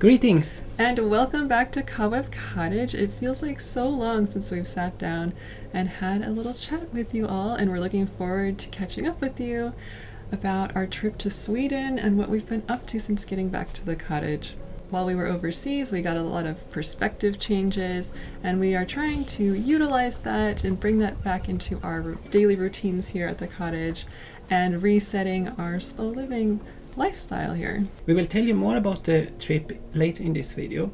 Greetings! And welcome back to Cottage. It feels like so long since we've sat down and had a little chat with you all, and we're looking forward to catching up with you about our trip to Sweden and what we've been up to since getting back to the cottage. While we were overseas, we got a lot of perspective changes, and we are trying to utilize that and bring that back into our daily routines here at the cottage and resetting our slow living lifestyle here. We will tell you more about the trip later in this video,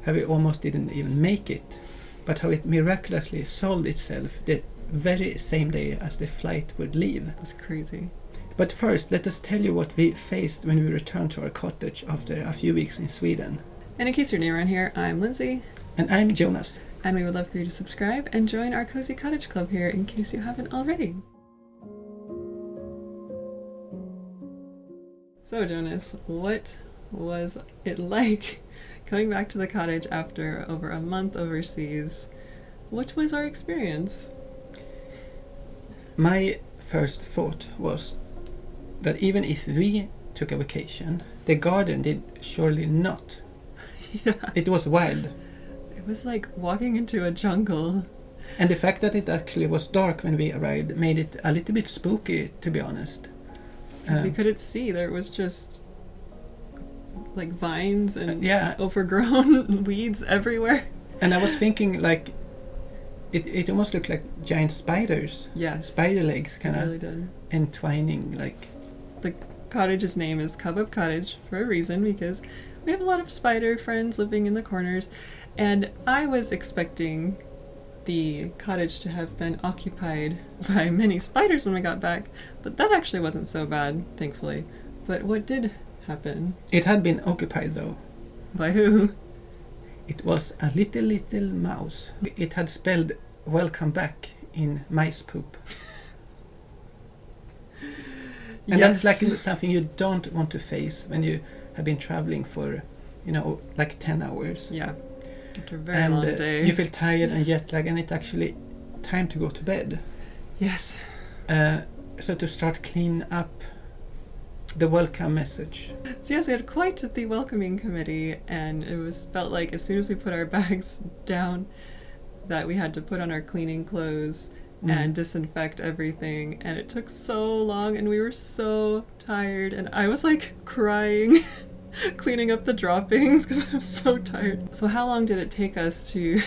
how we almost didn't even make it, but how it miraculously solved itself the very same day as the flight would leave. That's crazy. But first, let us tell you what we faced when we returned to our cottage after a few weeks in Sweden. And in case you're new around here, I'm Lindsay. And I'm Jonas. And we would love for you to subscribe and join our Cozy Cottage Club here in case you haven't already. So Jonas, what was it like coming back to the cottage after over a month overseas? What was our experience? My first thought was that even if we took a vacation, the garden did surely not. Yeah. It was wild. It was like walking into a jungle. And the fact that it actually was dark when we arrived made it a little bit spooky, to be honest. Because we couldn't see. There was just like vines and yeah, overgrown weeds everywhere. And I was thinking like it almost looked like giant spiders. Yes. Spider legs kind of really entwining like. The cottage's name is Cottage for a reason, because we have a lot of spider friends living in the corners, and I was expecting the cottage to have been occupied by many spiders when we got back, but that actually wasn't so bad, thankfully. But what did happen? It had been occupied though. By who? It was a little mouse. It had spelled welcome back in mice poop. And yes. That's like something you don't want to face when you have been traveling for, like 10 hours. Yeah. After a very long day. You feel tired and jet lag, and it's actually time to go to bed. Yes. So to start clean up the welcome message. So yes, we had quite the welcoming committee, and it felt like as soon as we put our bags down that we had to put on our cleaning clothes and disinfect everything, and it took so long, and we were so tired, and I was like crying cleaning up the droppings because I'm so tired. So how long did it take us to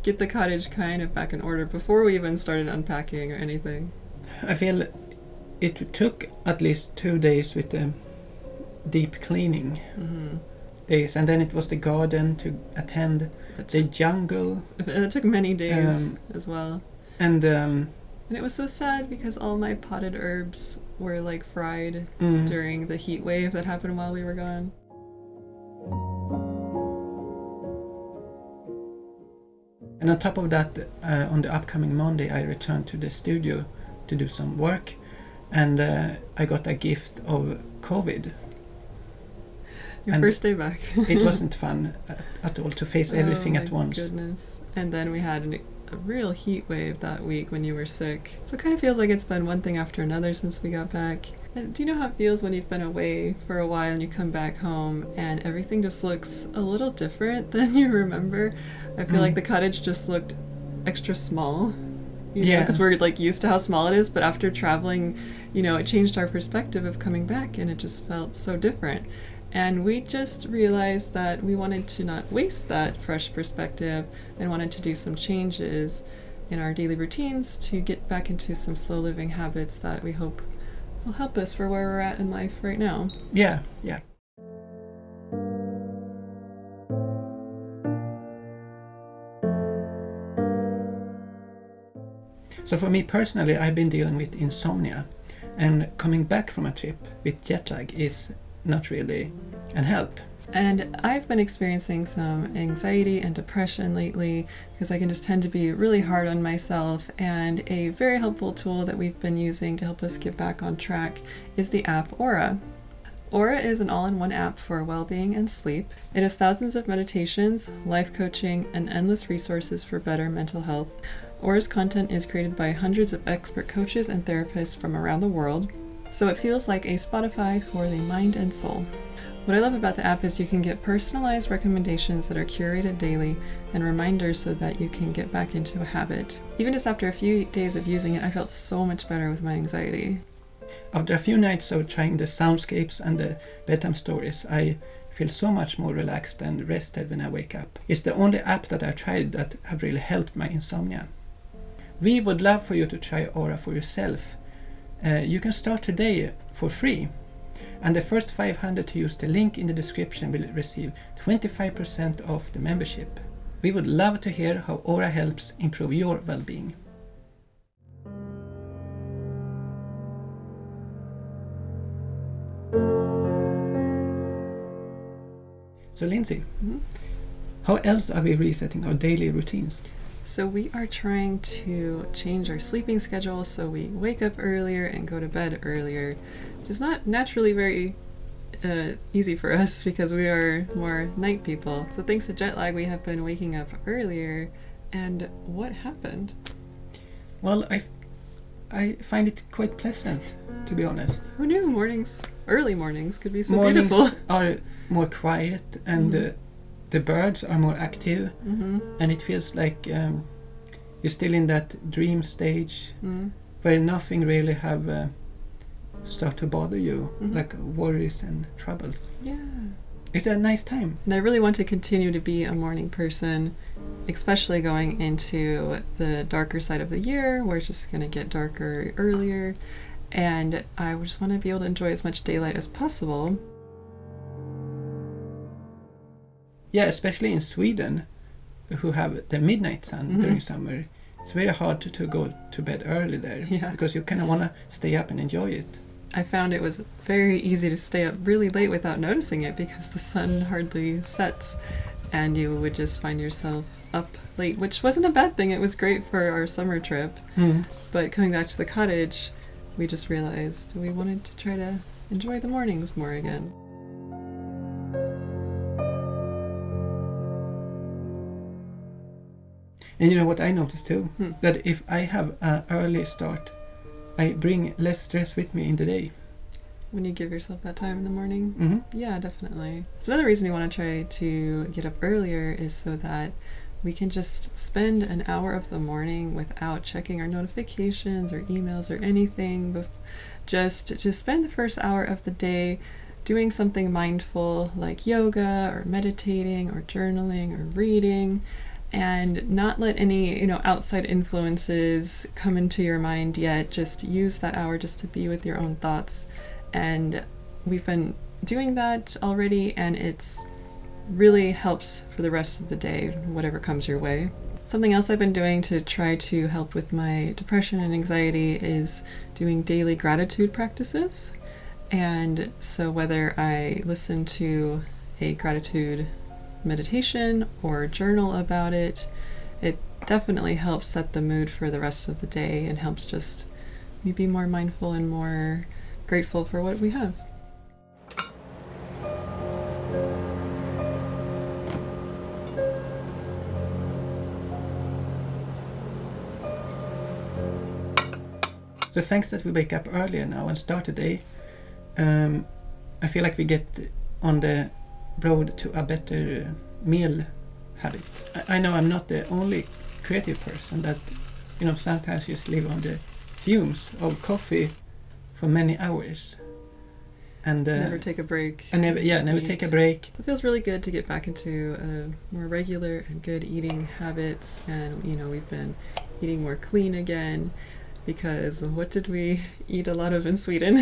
get the cottage kind of back in order before we even started unpacking or anything? I feel it took at least 2 days with the deep cleaning days, and then it was the garden to attend, the jungle. It took many days as well. And it was so sad because all my potted herbs were like fried during the heat wave that happened while we were gone. And on top of that, on the upcoming Monday, I returned to the studio to do some work, and I got a gift of COVID. Your first day back. It wasn't fun at all to face everything at once. Oh my goodness. And then we had a real heat wave that week when you were sick. So it kind of feels like it's been one thing after another since we got back. And do you know how it feels when you've been away for a while and you come back home and everything just looks a little different than you remember? I feel like the cottage just looked extra small. Because we're like used to how small it is, but after traveling, it changed our perspective of coming back, and it just felt so different. And we just realized that we wanted to not waste that fresh perspective and wanted to do some changes in our daily routines to get back into some slow living habits that we hope will help us for where we're at in life right now. Yeah. So for me personally, I've been dealing with insomnia, and coming back from a trip with jet lag is not really an help. And I've been experiencing some anxiety and depression lately because I can just tend to be really hard on myself, and a very helpful tool that we've been using to help us get back on track is the app Aura. Aura is an all-in-one app for well-being and sleep. It has thousands of meditations, life coaching, and endless resources for better mental health. Aura's content is created by hundreds of expert coaches and therapists from around the world, so it feels like a Spotify for the mind and soul. What I love about the app is you can get personalized recommendations that are curated daily and reminders so that you can get back into a habit. Even just after a few days of using it, I felt so much better with my anxiety. After a few nights of trying the soundscapes and the bedtime stories, I feel so much more relaxed and rested when I wake up. It's the only app that I've tried that have really helped my insomnia. We would love for you to try Aura for yourself. You can start today for free. And the first 500 to use the link in the description will receive 25% off the membership. We would love to hear how Aura helps improve your well-being. So Lindsay, how else are we resetting our daily routines? So we are trying to change our sleeping schedule so we wake up earlier and go to bed earlier, which is not naturally very easy for us because we are more night people. So thanks to jet lag, we have been waking up earlier. And what happened? Well, I find it quite pleasant, to be honest. Who knew early mornings could be so Mornings beautiful? are more quiet and the birds are more active, and it feels like you're still in that dream stage where nothing really have start to bother you, like worries and troubles. Yeah. It's a nice time. And I really want to continue to be a morning person, especially going into the darker side of the year where it's just going to get darker earlier. And I just want to be able to enjoy as much daylight as possible. Yeah, especially in Sweden, who have the midnight sun during summer. It's very hard to go to bed early there because you kind of want to stay up and enjoy it. I found it was very easy to stay up really late without noticing it because the sun hardly sets and you would just find yourself up late, which wasn't a bad thing. It was great for our summer trip. But coming back to the cottage, we just realized we wanted to try to enjoy the mornings more again. And you know what I noticed too? That if I have an early start, I bring less stress with me in the day. When you give yourself that time in the morning? Yeah, definitely. So another reason we want to try to get up earlier is so that we can just spend an hour of the morning without checking our notifications or emails or anything. Just to spend the first hour of the day doing something mindful like yoga or meditating or journaling or reading, and not let any, outside influences come into your mind yet. Just use that hour just to be with your own thoughts. And we've been doing that already, and it's really helps for the rest of the day, whatever comes your way. Something else I've been doing to try to help with my depression and anxiety is doing daily gratitude practices. And so whether I listen to a gratitude meditation or journal about it, it definitely helps set the mood for the rest of the day and helps just me be more mindful and more grateful for what we have. So thanks that we wake up earlier now and start the day. I feel like we get on the road to a better meal habit. I know I'm not the only creative person that, sometimes just live on the fumes of coffee for many hours. And never take a break. Never take a break. So it feels really good to get back into a more regular and good eating habits. And, we've been eating more clean again because what did we eat a lot of in Sweden?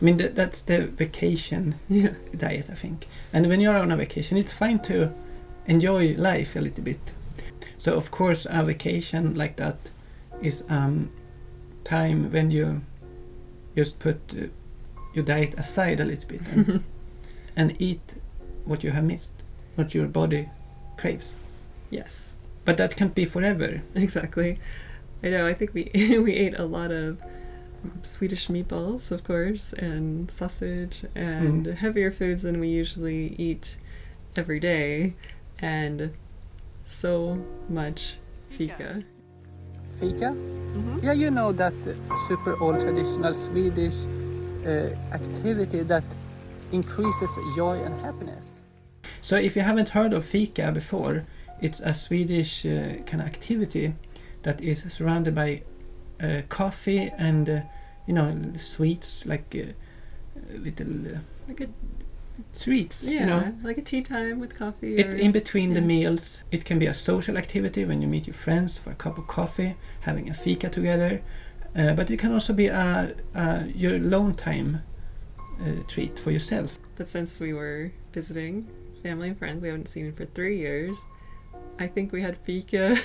I mean, that's the vacation diet, I think. And when you're on a vacation, it's fine to enjoy life a little bit. So, of course, a vacation like that is time when you just put your diet aside a little bit and eat what you have missed, what your body craves. Yes. But that can't be forever. Exactly. I know, I think we ate a lot of Swedish meatballs, of course, and sausage and heavier foods than we usually eat every day, and so much fika. Fika? Yeah, that super old traditional Swedish activity that increases joy and happiness. So if you haven't heard of fika before, it's a Swedish kind of activity that is surrounded by coffee and sweets, like little Like a treats. like a tea time with coffee. It's in between the yeah. meals. It can be a social activity when you meet your friends for a cup of coffee, having a fika together. But it can also be your alone time treat for yourself. But since we were visiting family and friends we haven't seen in for 3 years, I think we had fika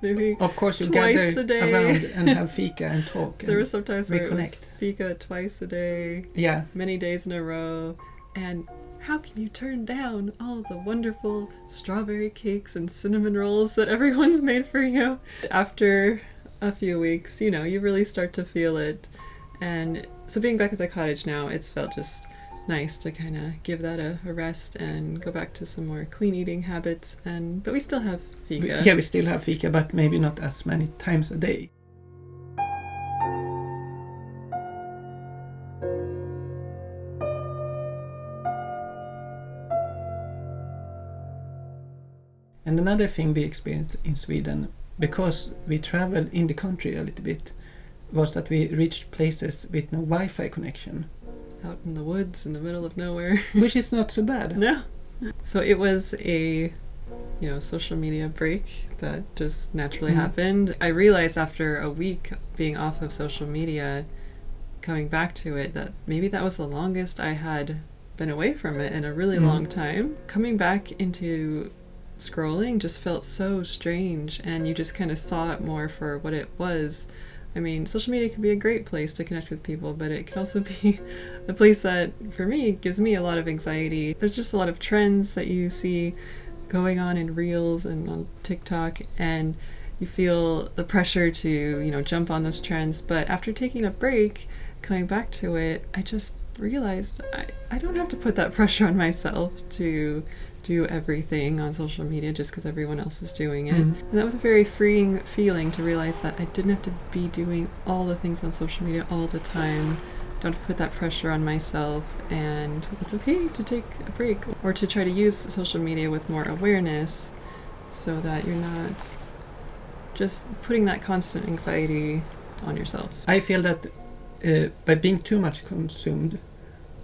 maybe Of course, you twice gather a day. around and have fika and talk. There were some times where it was reconnect. fika twice a day, Yeah, many days in a row. And how can you turn down all the wonderful strawberry cakes and cinnamon rolls that everyone's made for you? After a few weeks, you really start to feel it. And so being back at the cottage now, it's felt just nice to kind of give that a rest and go back to some more clean eating habits. But we still have fika. we still have fika, but maybe not as many times a day. And another thing we experienced in Sweden, because we traveled in the country a little bit, was that we reached places with no Wi-Fi connection. Out in the woods in the middle of nowhere. Which is not so bad. No. So it was a social media break that just naturally happened. I realized after a week being off of social media, coming back to it, that maybe that was the longest I had been away from it in a really long time. Coming back into scrolling just felt so strange, and you just kind of saw it more for what it was. I mean, social media can be a great place to connect with people, but it can also be a place that, for me, gives me a lot of anxiety. There's just a lot of trends that you see going on in Reels and on TikTok, and you feel the pressure to, jump on those trends. But after taking a break, coming back to it, I just realized I don't have to put that pressure on myself to do everything on social media just because everyone else is doing it. And that was a very freeing feeling to realize that I didn't have to be doing all the things on social media all the time. Don't have to put that pressure on myself, and it's okay to take a break or to try to use social media with more awareness so that you're not just putting that constant anxiety on yourself. I feel that by being too much consumed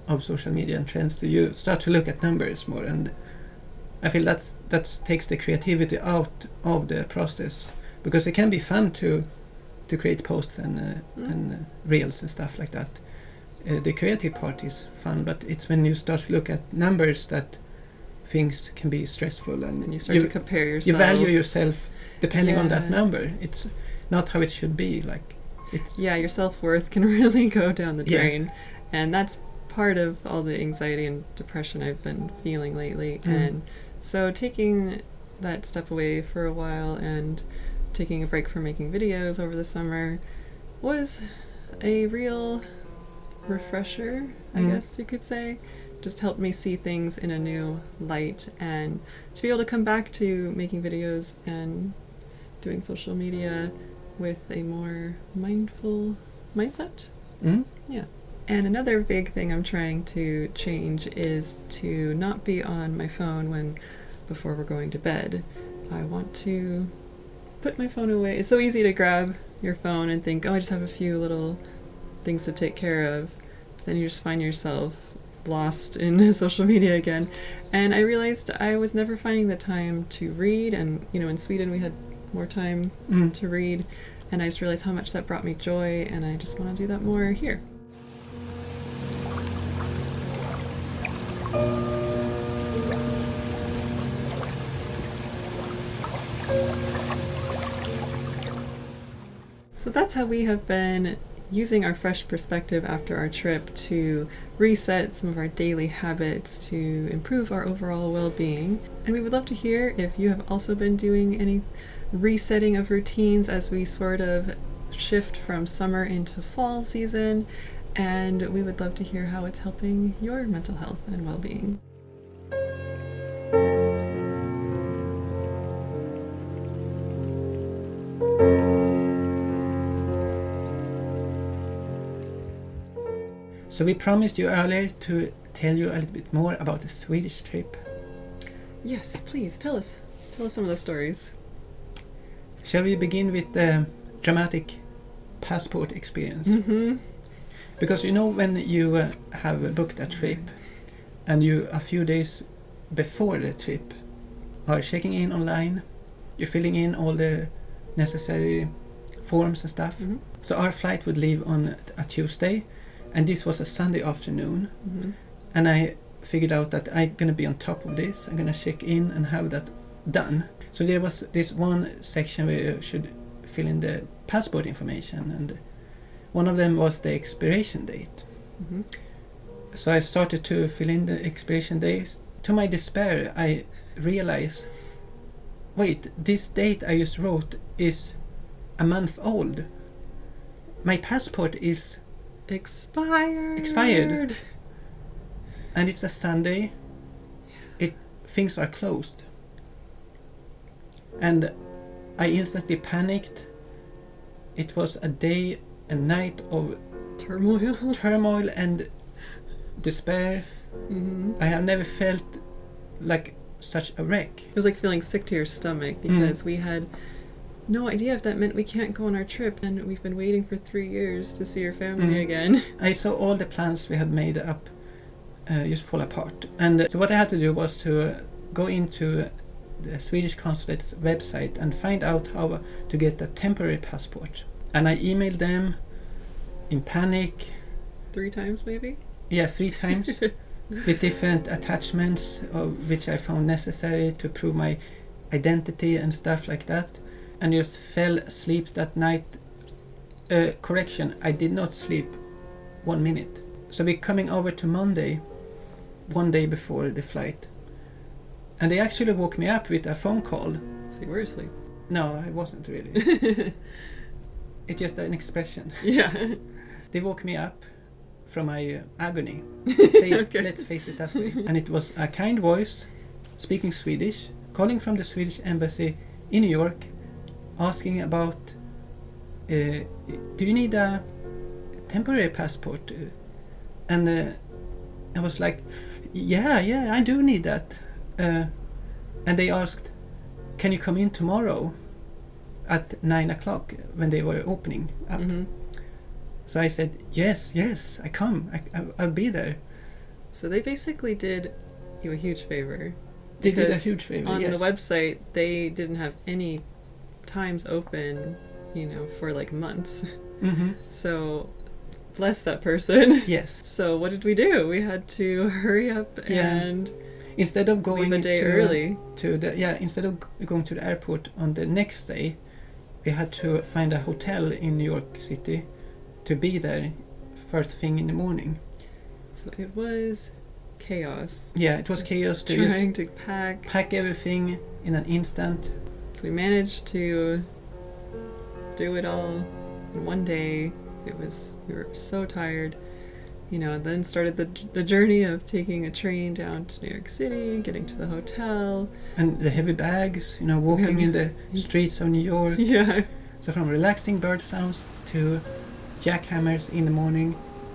of social media and trends, you start to look at numbers more, and I feel that takes the creativity out of the process, because it can be fun to create posts and reels and stuff like that. The creative part is fun, but it's when you start to look at numbers that things can be stressful, and you start to compare yourself. You value yourself depending on that number. It's not how it should be. Your self-worth can really go down the drain, and that's part of all the anxiety and depression I've been feeling lately. And so taking that step away for a while and taking a break from making videos over the summer was a real refresher, I guess you could say. Just helped me see things in a new light, and to be able to come back to making videos and doing social media with a more mindful mindset. Yeah. And another big thing I'm trying to change is to not be on my phone before we're going to bed. I want to put my phone away. It's so easy to grab your phone and think, I just have a few little things to take care of. Then you just find yourself lost in social media again. And I realized I was never finding the time to read, and in Sweden we had more time to read, and I just realized how much that brought me joy, and I just want to do that more here. So that's how we have been using our fresh perspective after our trip to reset some of our daily habits to improve our overall well-being. And we would love to hear if you have also been doing any resetting of routines as we sort of shift from summer into fall season. And we would love to hear how it's helping your mental health and well-being. So we promised you earlier to tell you a little bit more about the Swedish trip. Yes, please tell us some of the stories. Shall we begin with the dramatic passport experience? Mm-hmm. Because you know when you have booked a trip and you a few days before the trip are checking in online, you're filling in all the necessary forms and stuff. Mm-hmm. So our flight would leave on a Tuesday, and this was a Sunday afternoon. Mm-hmm. And I figured out that I'm gonna be on top of this. I'm gonna check in and have that done. So there was this one section where you should fill in the passport information, and one of them was the expiration date. Mm-hmm. So I started to fill in the expiration dates. To my despair, I realized, wait, this date I just wrote is a month old. My passport is Expired. and it's a Sunday. Things are closed. And I instantly panicked. It was a day and night of turmoil and despair. Mm-hmm. I have never felt like such a wreck. It was like feeling sick to your stomach because we had no idea if that meant we can't go on our trip, and we've been waiting for 3 years to see your family again. I saw all the plans we had made up just fall apart. And so what I had to do was to go into the Swedish consulate's website and find out how to get a temporary passport. And I emailed them in panic. 3 times maybe? Yeah, 3 times. With different attachments which I found necessary to prove my identity and stuff like that. And just fell asleep that night. Correction, I did not sleep 1 minute. So we're coming over to Monday, 1 day before the flight. And they actually woke me up with a phone call. So you were asleep. No, I wasn't really. It's just an expression. Yeah. They woke me up from my agony. Let's face it that way. And it was a kind voice, speaking Swedish, calling from the Swedish embassy in New York, asking about, do you need a temporary passport? And I was like, yeah, I do need that. And they asked, can you come in tomorrow at 9 o'clock when they were opening up? Mm-hmm. So I said, yes, I come. I'll be there. So they basically did you a huge favor. They did a huge favor, on yes. the website, they didn't have any times open, for like months. Mm-hmm. So, bless that person. Yes. So what did we do? We had to hurry up and instead of going leave a day early. Instead of going to the airport on the next day, we had to find a hotel in New York City to be there first thing in the morning. So it was chaos. Yeah, it was chaos to trying to pack everything in an instant. So we managed to do it all in 1 day. We were so tired. Then started the journey of taking a train down to New York City, getting to the hotel. And the heavy bags, walking in the streets of New York. Yeah. So from relaxing bird sounds to jackhammers in the morning,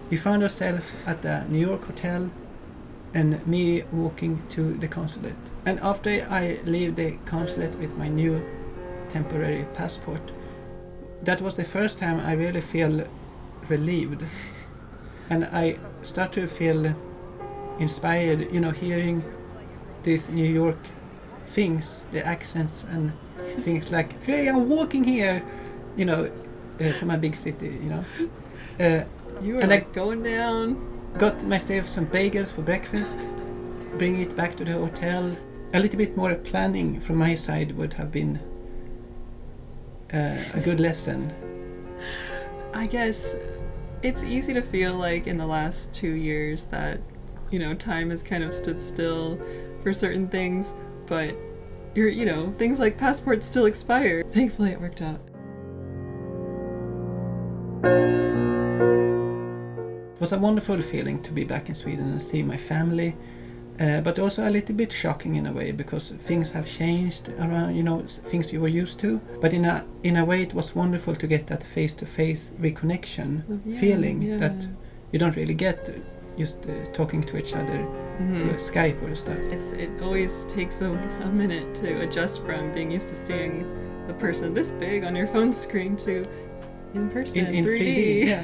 we found ourselves at the New York hotel and me walking to the consulate. And after I leave the consulate with my new temporary passport, that was the first time I really feel relieved. And I start to feel inspired, hearing these New York things, the accents and things like, hey, I'm walking here, from a big city, You were and going down. Got myself some bagels for breakfast, bring it back to the hotel. A little bit more planning from my side would have been a good lesson. I guess it's easy to feel like in the last 2 years that, time has kind of stood still for certain things, but things like passports still expire. Thankfully it worked out. It was a wonderful feeling to be back in Sweden and see my family, but also a little bit shocking in a way because things have changed around, things you were used to. But in a way it was wonderful to get that face-to-face reconnection feeling that you don't really get just talking to each other through Skype or stuff. It always takes a minute to adjust from being used to seeing the person this big on your phone screen to in person, in 3D. 3D, yeah.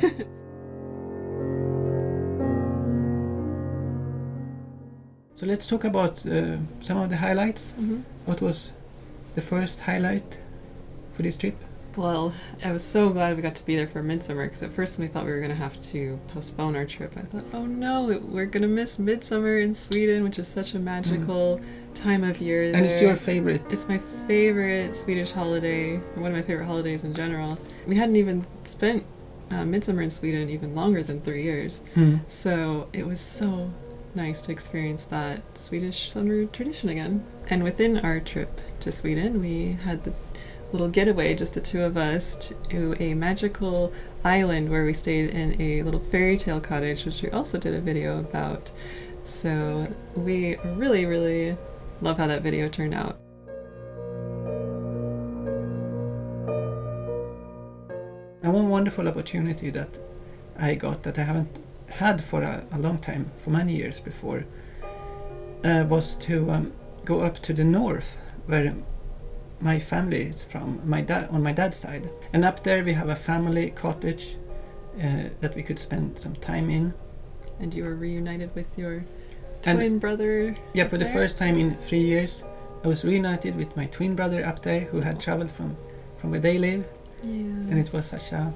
So let's talk about some of the highlights. What was the first highlight for this trip? Well, I was so glad we got to be there for Midsummer, because at first we thought we were going to have to postpone our trip. I thought, oh no, we're going to miss Midsummer in Sweden, which is such a magical time of year there. And it's your favorite. It's my favorite Swedish holiday, or one of my favorite holidays in general. We hadn't even spent Midsummer in Sweden even longer than 3 years. So it was so nice to experience that Swedish summer tradition again. And within our trip to Sweden, we had the little getaway, just the two of us, to a magical island where we stayed in a little fairy tale cottage, which we also did a video about. So we really, really love how that video turned out. And one wonderful opportunity that I got that I haven't had for a long time, for many years before, was to go up to the north, where my family is from, on my dad's side. And up there we have a family cottage that we could spend some time in. And you were reunited with your twin brother? Yeah, for the there? first time in 3 years, I was reunited with my twin brother up there, who had traveled from where they live. Yeah. And it was such a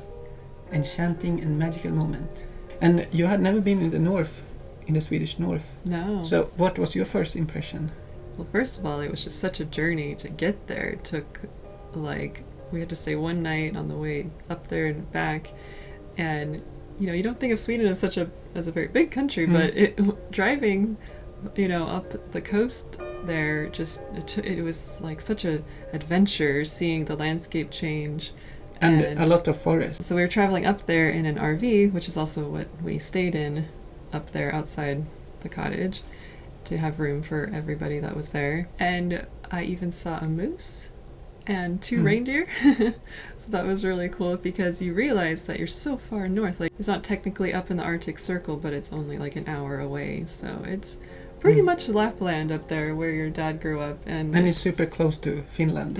enchanting and magical moment. And you had never been in the north, in the Swedish north. No. So what was your first impression? Well, first of all, it was just such a journey to get there. It took, we had to stay one night on the way up there and back. And, you don't think of Sweden as a very big country, but driving, up the coast there, it was like such an adventure, seeing the landscape change. And a lot of forest. So we were traveling up there in an RV, which is also what we stayed in up there outside the cottage, to have room for everybody that was there. And I even saw a moose and 2 reindeer. So that was really cool, because you realize that you're so far north. Like, it's not technically up in the Arctic Circle, but it's only like an hour away. So it's pretty much Lapland up there where your dad grew up. And it's super close to Finland.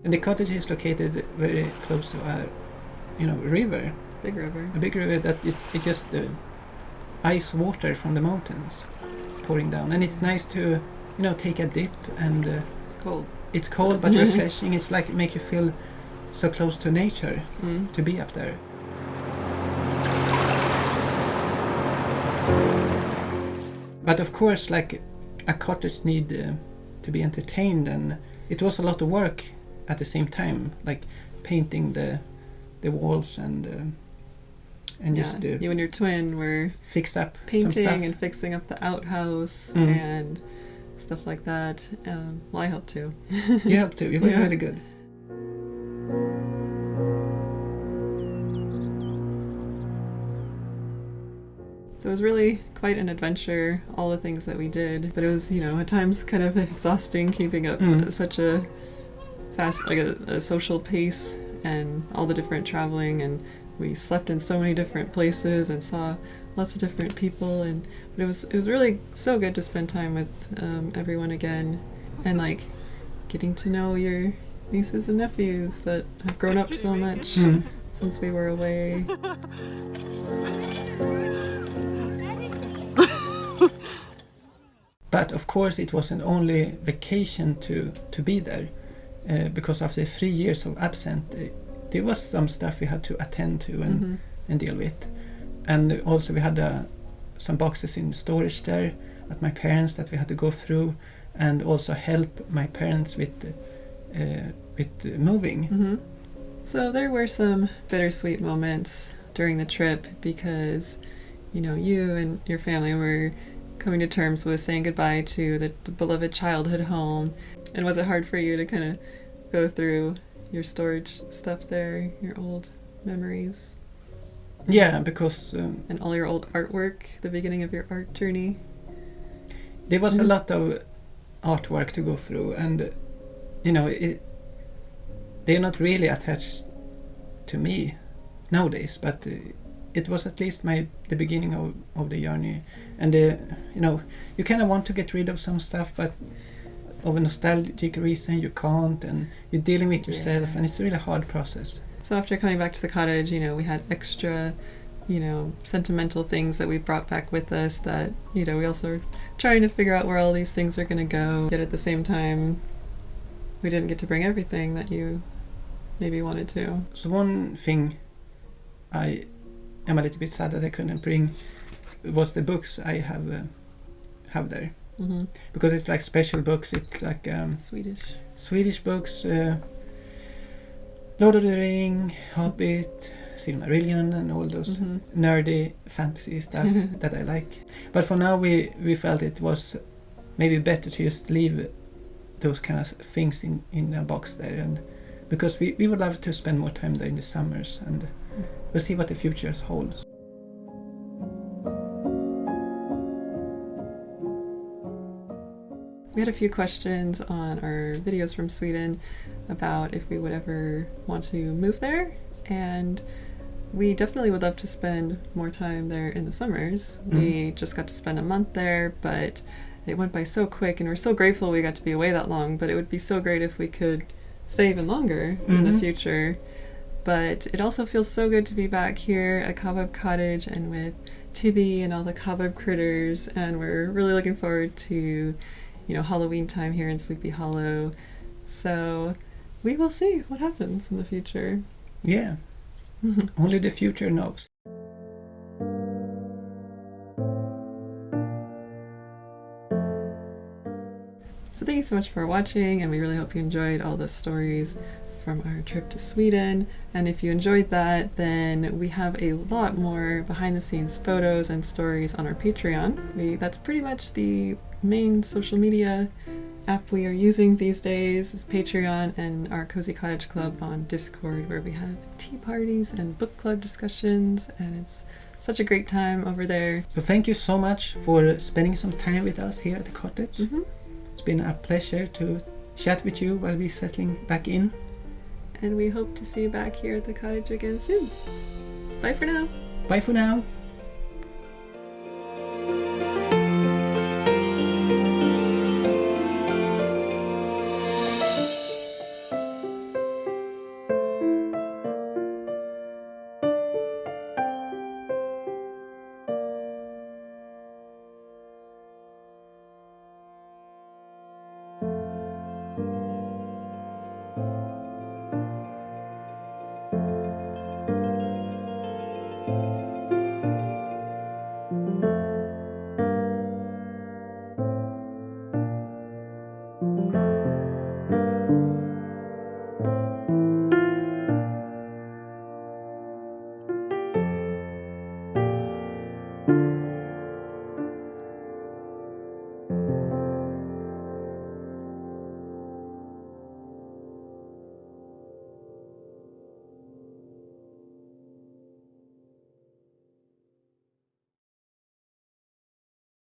And the cottage is located very close to a river. Big river. A big river that it just ice water from the mountains pouring down. And it's nice to, take a dip, and It's cold. It's cold but refreshing. It's like it makes you feel so close to nature to be up there. But of course, like, a cottage need to be entertained, and it was a lot of work at the same time, like painting the walls and just you and your twin were fix up painting some stuff. and fixing up the outhouse and stuff like that. Well, I helped too. You helped too. You were really good. So it was really quite an adventure, all the things that we did. But it was, at times kind of exhausting keeping up such a fast, like a social pace, and all the different traveling. And we slept in so many different places and saw lots of different people. But it was really so good to spend time with everyone again, and like getting to know your nieces and nephews that have grown up so much since we were away. But of course it wasn't only vacation to be there, because after 3 years of absence there was some stuff we had to attend to and deal with. And also we had some boxes in storage there at my parents that we had to go through, and also help my parents with moving. So there were some bittersweet moments during the trip, because you and your family were coming to terms with saying goodbye to the beloved childhood home. And was it hard for you to kind of go through your storage stuff there, your old memories? Yeah, because and all your old artwork, the beginning of your art journey? There was a lot of artwork to go through, and they're not really attached to me nowadays, but it was at least the beginning of the journey. And you kind of want to get rid of some stuff, but of a nostalgic reason you can't, and you're dealing with yourself, and it's a really hard process. So after coming back to the cottage, we had extra sentimental things that we brought back with us that, we also are trying to figure out where all these things are going to go. Yet at the same time, we didn't get to bring everything that you maybe wanted to. So one thing I am a little bit sad that I couldn't bring was the books I have there. Mm-hmm. Because it's like special books. It's like Swedish books, Lord of the Ring, Hobbit, Silmarillion, and all those nerdy fantasy stuff that I like. But for now we felt it was maybe better to just leave those kind of things in a box there, and because we would love to spend more time there in the summers, and we'll see what the future holds. We had a few questions on our videos from Sweden about if we would ever want to move there, and we definitely would love to spend more time there in the summers. We just got to spend a month there, but it went by so quick, and we're so grateful we got to be away that long, but it would be so great if we could stay even longer in the future. But it also feels so good to be back here at Cobweb Cottage and with Tibby and all the cobweb critters, and we're really looking forward to Halloween time here in Sleepy Hollow. So we will see what happens in the future. Yeah. Only the future knows. So thank you so much for watching, and we really hope you enjoyed all the stories from our trip to Sweden. And if you enjoyed that, then we have a lot more behind the scenes photos and stories on our Patreon. That's pretty much the main social media app we are using these days is Patreon, and our Cozy Cottage Club on Discord, where we have tea parties and book club discussions, and it's such a great time over there. So thank you so much for spending some time with us here at the cottage. It's been a pleasure to chat with you while we're settling back in. And we hope to see you back here at the cottage again soon. Bye for now. Bye for now.